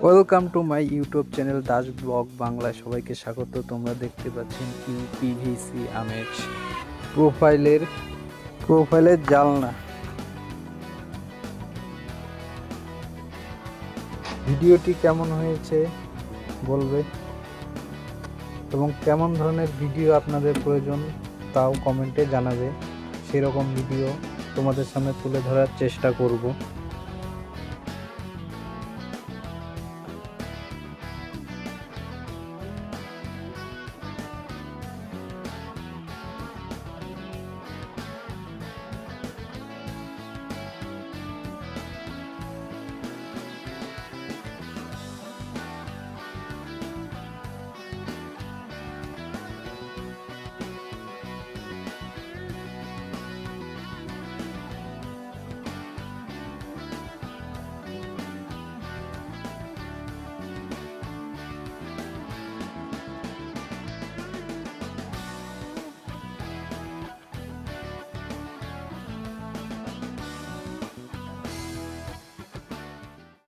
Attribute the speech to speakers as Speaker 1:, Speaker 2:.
Speaker 1: Welcome to my YouTube channel Das blog বাংলায় সবাইকে স্বাগত। তোমরা দেখতে পাচ্ছেন ইউপিভিসি আমেজ প্রোফাইলের জালনা। ভিডিওটি কেমন হয়েছে বলবে, এবং কেমন ধরনের ভিডিও আপনাদের প্রয়োজন তাও কমেন্টে জানাবে। সেরকম ভিডিও তোমাদের সামনে তুলে ধরার চেষ্টা করব।